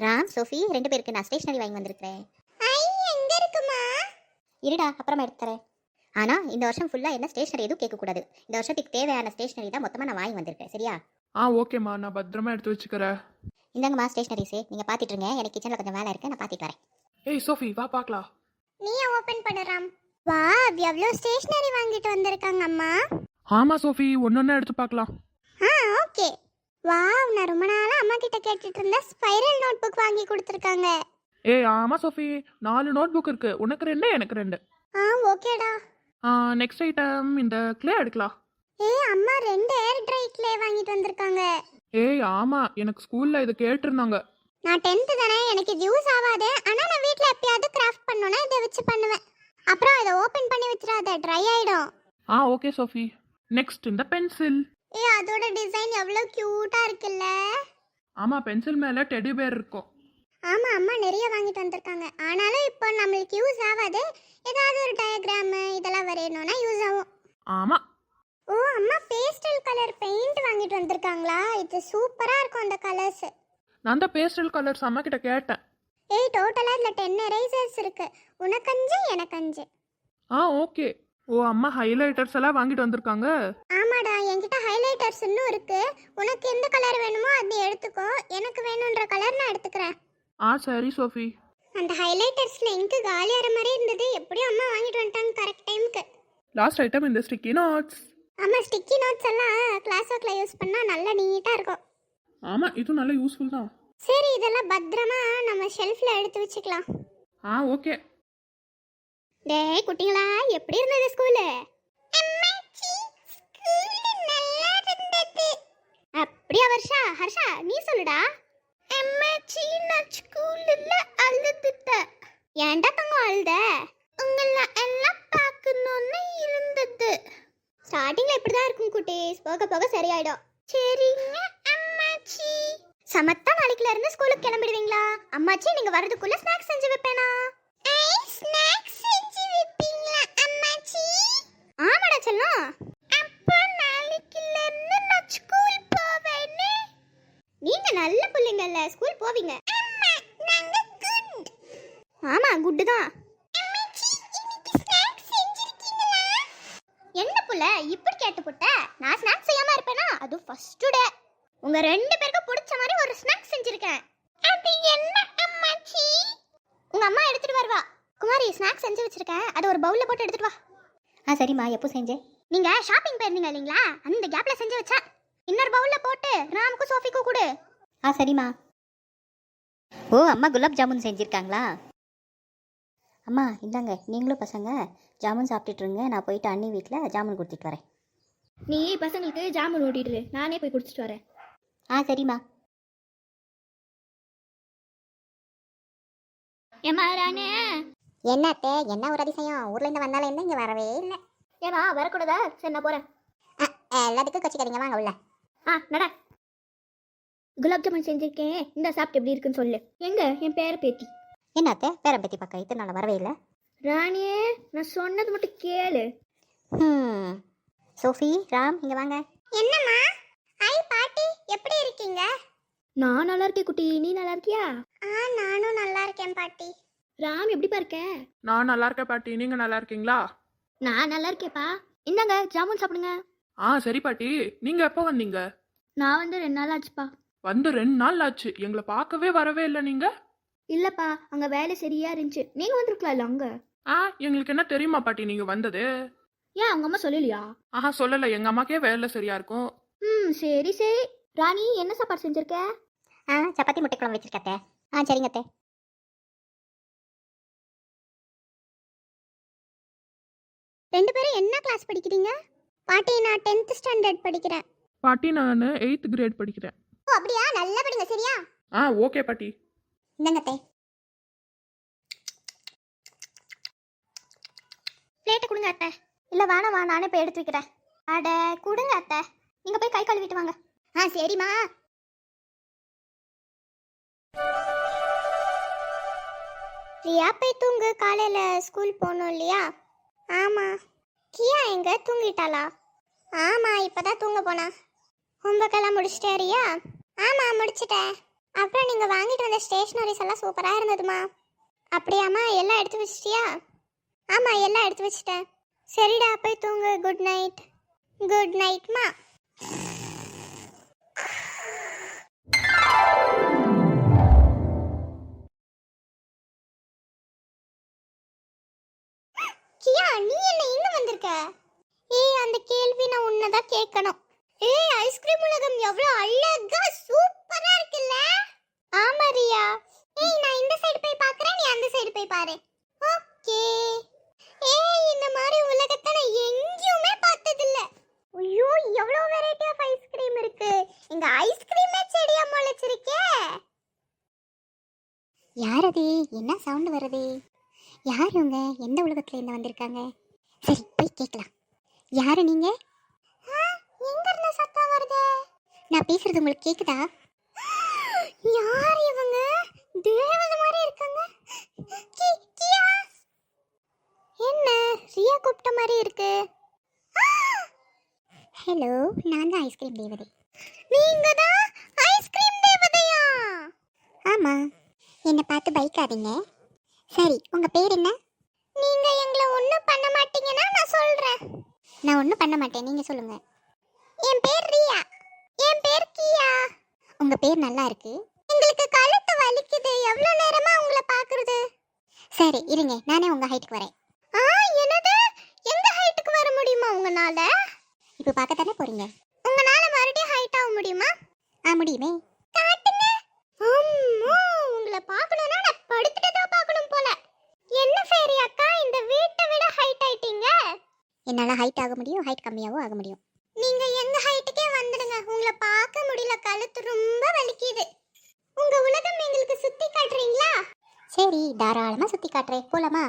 Ram Sophie 2 பேருக்கு நான் stationary வாங்கி வந்திருக்கிறேன். ஐ எங்க இருக்குமா? இருடா அப்புறமா எடுத்துறேன். ஆனால் இந்த வருஷம் ஃபுல்லாக என்ன ஸ்டேஷனரி எதுவும் கேட்கக்கூடாது. இந்த வருஷத்துக்கு தேவையான ஸ்டேஷனரி தான் மொத்தமாக நான் வாங்கி வந்திருக்கேன். சரியா? ஓகேம்மா, நான் பத்திரமா எடுத்து வச்சுக்கிறேன். இந்தாங்கம்மா ஸ்டேஷனரிஸு, நீங்கள் பார்த்துட்டு இருங்க. எனக்கு கிச்சனில் கொஞ்சம் வேலை இருக்குது, நான் பார்த்துட்டு வரேன். ஏய் சோஃபி, வா பார்க்கலாம். நீயே ஓபன் பண்ணுறாம். வா, எவ்வளோ ஸ்டேஷனரி வாங்கிட்டு வந்திருக்காங்க அம்மா. ஆமா சோஃபி, ஒன்னொன்னு எடுத்து பார்க்கலாம். ஓகே. வாவ், நான் ரொம்ப நாளா அம்மா கிட்ட கேட்டுட்டு இருந்த ஸ்பைரல் நோட் புக் வாங்கி கொடுத்துருக்காங்க. ஏய் ஆமா சோஃபி, 4 நோட் புக் இருக்கு. உனக்கு 2, எனக்கு 2. ஓகேடா. நெக்ஸ்ட் ஐட்டம் இந்த கிளே எடுக்கலாம். அம்மா 2 ஏர் ட்ரை கிளே வாங்கிட்டு வந்திருக்காங்க. ஏய் ஆமா, எனக்கு ஸ்கூல்ல இது கேட்டிருந்தாங்க. நான் 10th தானே, எனக்கு இது யூஸ் ஆகாது. ஆனா நான் வீட்ல எப்பயாவது கிராஃப்ட் பண்ணனும்னா இதை வச்சு பண்ணுவேன். அப்புறம் இதை ஓபன் பண்ணி வச்சிராத, ட்ரை ஆயிடும். Okay Sophie. நெக்ஸ்ட் இந்த பென்சில். அதோட டிசைன் எவ்வளவு கியூட்டா இருக்குல்ல. ஆமா, பென்சில் மேல டெடி பேர் இருக்கும். ஆமா, அம்மா நிறைய வாங்கிட்டு வந்திருக்காங்க. ஆனாலும் இப்போ நம்மளுக்கு யூஸ் ஆகாது. ஏதாவது ஒரு டயக்ராம் இதெல்லாம் வரையணும்னா யூஸ் ஆகும். ஆமா. அம்மா பேஸ்டல் கலர் பெயிண்ட் வாங்கிட்டு வந்திருக்காங்களா? இது சூப்பரா இருக்கும் அந்த கலர்ஸ். நான் தான் பேஸ்டல் கலர்ஸ் அம்மா கிட்ட கேட்டேன். டோட்டலா இதுல 10 எரேசர்ஸ் இருக்கு. உனக்கு 5 எனக்கு 5. ஓகே. அம்மா ஹைலைட்டர்ஸ் எல்லாம் வாங்கிட்டு வந்திருக்காங்க. ஆமாடா, என்கிட்ட ஹைலைட்டர்ஸ் இன்னும் இருக்கு. உனக்கு எந்த கலர் வேணுமோ அது எடுத்துக்கோ. எனக்கு வேணும்ன்ற கலர் நான் எடுத்துக்கிறேன். சரி சோஃபி. அந்த ஹைலைட்டர்ஸ்ல இங்கு காலியாற மாதிரி இருந்தது. எப்படியும் அம்மா வாங்கிட்டு வந்துட்டாங்க கரெக்ட் டைம்க்கு. லாஸ்ட் ஐட்டம் இந்த ஸ்டிக்கி நோட்ஸ். அம்மா ஸ்டிக்கி நோட்ஸ் எல்லாம் கிளாஸ் ஒர்க்ல யூஸ் பண்ணா நல்லா நீட்டா இருக்கும். ஆமா, இது நல்ல யூஸ்ஃபுல் தான். சரி, இதெல்லாம் பத்திரமா நம்ம ஷெல்ஃப்ல எடுத்து வச்சுக்கலாம். ஓகே. டேய் குட்டிங்களா, எப்படி இருந்தது ஸ்கூலு? அம்மாச்சி, ஸ்கூல் நல்லா இருந்தது. அப்படியே ஹர்ஷா நீ சொல்லுடா. அம்மாச்சி, நான் ஸ்கூல்ல அழுதுட்டேன். ஏன்டா தங்கம் அழுத? உங்களை எல்லாம் பார்க்கணும்னு இருந்தது. ஸ்டார்டிங்ல இப்படிதான் இருக்கும் குட்டீஸ், போக போக சரியாயிடும். சரிங்க அம்மாச்சி. சமத்தா நாளைக்குல இருந்து ஸ்கூலுக்கு கிளம்பிடுவீங்களா? அம்மாச்சி நீங்க வரதுக்குள்ள ஸ்நாக்ஸ் செஞ்சு வைப்பேனா? ஸ்நாக்ஸ் செஞ்சு வைப்பீங்களா அம்மாச்சி? ஆமாடா செல்லம். அப்ப நாளைக்குல இருந்து நான் ஸ்கூல் போவேனே. நீங்க நல்ல பிள்ளைங்கல்ல, ஸ்கூல் போவீங்க. அம்மா, நாங்க குட். ஆமா, குட் தான். அம்மாச்சி, இன்னைக்கு ஸ்நாக்ஸ் செஞ்சிருக்கீங்களா? என்ன புள்ள இப்படி கேட்டு போட்ட? நான் ஸ்நாக்ஸ் செய்யாம இருப்பேனா? அது ஃபர்ஸ்ட் டே. உங்க 2 பேருக்கு பிடிச்ச மாதிரி ஒரு ஸ்நாக்ஸ் செஞ்சிருக்கேன். அது என்ன அம்மாச்சி? உங்க அம்மா எடுத்துட்டு வருவா. குமாரி, ஸ்நாக்ஸ் செஞ்சு வச்சிருக்கேன், அதை ஒரு பவுல்ல போட்டு எடுத்துட்டு வா. சரிம்மா, எப்போ செஞ்சேன்? நீங்க ஷாப்பிங் போயிருந்தீங்க இல்லைங்களா, அந்த கேப்ல செஞ்சு வச்சேன். இன்னொரு பவுல்ல போட்டு ராமுக்கும் சோஃபிக்கும் கொடு. சரிம்மா. அம்மா குலாப் ஜாமுன் செஞ்சுருக்காங்களா? அம்மா இந்தாங்க, நீங்களும் பசங்க ஜாமுன் சாப்பிட்டுட்டு இருங்க. நான் போயிட்டு அண்ணி வீட்டில் ஜாமுன் கொடுத்துட்டு வரேன். நீ பசங்களுக்கு ஜாமுன் ஓட்டிட்டு, நானே போய் குடிச்சிட்டு வரேன். சரிம்மா. ஏமா ராணே. என்னத்தே, என்ன ஒரு அதிசயம், ஊர்ல இருந்து வந்தாலும் என்ன இங்க வரவே இல்லை. ஏமா வரக்கூடாதா? சரி நான் போறேன். எல்லாத்துக்கும் கொச்சிக்காதீங்க, வாங்க உள்ள. நட. குலாப் ஜாமுன் செஞ்சிருக்கேன், இந்த சாப்பிட்டு எப்படி இருக்குன்னு சொல்லு. எங்க என் பேர பேத்தி? என்னத்த பேரம் பற்றி பார்க்க இத்தனை நாள் வரவே இல்லை? ராணியே, நான் சொன்னது மட்டும் கேளு. சோஃபி, ராம் இங்கே வாங்க. என்னம்மா? பாட்டி, எப்படி இருக்கீங்க? நான் நல்லா இருக்கேன் குட்டி, நீ நல்லா இருக்கியா? நானும் நல்லா இருக்கேன் பாட்டி. ராம் எப்படி இருக்க? நான் நல்லா இருக்கேன் பாட்டி, நீங்க நல்லா இருக்கீங்களா? நான் நல்லா இருக்கேப்பா. இந்தாங்க ஜாமுன் சாப்பிடுங்க. சரி பாட்டி. நீங்க எப்போ வந்தீங்க? நான் வந்து 2 நாள் ஆச்சுப்பா. வந்து 2 நாள் ஆச்சு. எங்களை பார்க்கவே வரவே இல்லை நீங்க. இல்லப்பா, அங்க வேலை சரியா இருந்துச்சு. நீங்க வந்திருக்கலாம்ல அங்க. எங்களுக்கு என்ன தெரியுமா பாட்டி நீங்க வந்தது? ஏன் உங்க அம்மா சொல்லலையா? சொல்லல, எங்க அம்மாக்கே வேலை சரியா இருக்கும். சரி சரி. ராணி, என்ன சாப்பாடு செஞ்சிருக்க? சப்பாத்தி முட்டை குழம்பு வச்சிருக்கத்தே. சரிங்க அத்தை. ரெண்டு பேரும் என்ன கிளாஸ் படிக்கிறீங்க? பாட்டி, நான் 10th ஸ்டாண்டர்ட் படிக்கிறேன். பாட்டி, நான் 8th கிரேட் படிக்கிறேன். அப்படியா? நல்லா படிங்க சரியா? ஓகே பாட்டி. இந்தங்க அத்தை. பிளேட்டை கொடுங்க அத்தை. இல்லை வேணாம், நானே போய் எடுத்து வைக்கிறேன். அட கொடுங்க அத்தை. நீங்க போய் கை கழுவிட்டு வாங்க. சரிம்மா. ரியா போய் தூங்கு, காலையில ஸ்கூல் போகணும் இல்லையா? ஆமா. கியா எங்க தூங்கிட்டாளா? ஆமா, இப்பதான் தூங்க போனா. ஹோம்ஒர்க் எல்லாம் முடிச்சிட்டே ரியா? ஆமா முடிச்சிட்டேன். அப்புறம் நீங்க வாங்கிட்டு வந்த ஸ்டேஷனரிஸ் எல்லாம் சூப்பரா இருந்ததுமா. அப்படியாம்மா, எல்லாம் எடுத்து வச்சிட்டியா? ஆமா, எல்லாம் எடுத்து வச்சிட்டேன். சரிடா, போய் தூங்கு. Good night. குட் நைட்மா. கியா, நீ என்ன இங்க வந்திருக்க? ஏய், அந்த கேள்வி நான் உன்னதான் கேட்கணும். ஏய், ஐஸ்கிரீம் உலகம் எவ்வளவு அழகா சூப்பரா இருக்குல்ல? ஆமா ரியா. ஏய், நான் இந்த சைடு போய் பார்க்கறேன், நீ அந்த சைடு போய் பாரு. ஓகே. ஏய், இந்த மாதிரி உலகத்தை நான் எங்கேயுமே பார்த்ததில்ல. ஐயோ, எவ்வளவு வெரைட்டி ஆஃப் ஐஸ்கிரீம் இருக்கு. இங்க ஐஸ்கிரீமே செடியா முளைச்சிருக்கே. யார் அது? என்ன சவுண்ட் வருது? யார் இவங்க? எந்த உலகத்துல இருந்து வந்திருக்காங்க? சரி, போய் கேட்கலாம். யாரு நீங்க? எங்க இருந்து சத்தம் வருது? நான் பேசுறது உங்களுக்கு கேக்குதா? யார் இவங்க? தேவதை மாதிரி இருக்காங்க. கியா, என்ன ரியா கூப்பிட்ட மாதிரி இருக்கு? ஹலோ, நான் தான் ஐஸ்கிரீம் தேவதை. நீங்க தான் ஐஸ்கிரீம் தேவதையா? ஆமா, என்னை பார்த்து பைக்காதீங்க. சரி, உங்க பேர் என்ன? நீங்க எங்களை ஒண்ணும் பண்ண மாட்டீங்கன்னா நான் சொல்றேன். நான் ஒன்றும் பண்ண மாட்டேன், நீங்க சொல்லுங்க. என் பேர் ரியா. என் பேர் கியா. உங்க பேர் நல்லா இருக்கு. எங்களுக்கு கழுத்து வலிக்குது. எவ்வளவு நேரமா உங்களை பாக்குறது? சரி இருங்க, நானே உங்க ஹைட்டுக்கு வரேன். என்னது? எங்க ஹைட்டுக்கு வர முடியுமா உங்களால? இப்போ பார்க்கத்தானே போறீங்க. உங்களால மறுபடியும் ஹைட் ஆக முடியுமா? முடியுமே. காட்டுங்க. அம்மா, உங்களை பார்க்கணும்னா நான் படுத்துட்டு தான் பார்க்கணும் போல. என்ன ஃபேரி அக்கா, இந்த வீட்டை விட ஹைட் ஆயிட்டீங்க. என்னால் ஹைட் ஆக முடியும், ஹைட் கம்மியாகவும் ஆக முடியும். நீங்க எங்க ஹைட்டுக்கே வந்துடுங்க. உங்களை பார்க்க முடியல, கழுத்து ரொம்ப வலிக்குது. உங்க உலகம் எங்களுக்கு சுத்தி காட்டுறீங்களா? சரி, தாராளமாக சுற்றி காட்டுறேன், போலாமா?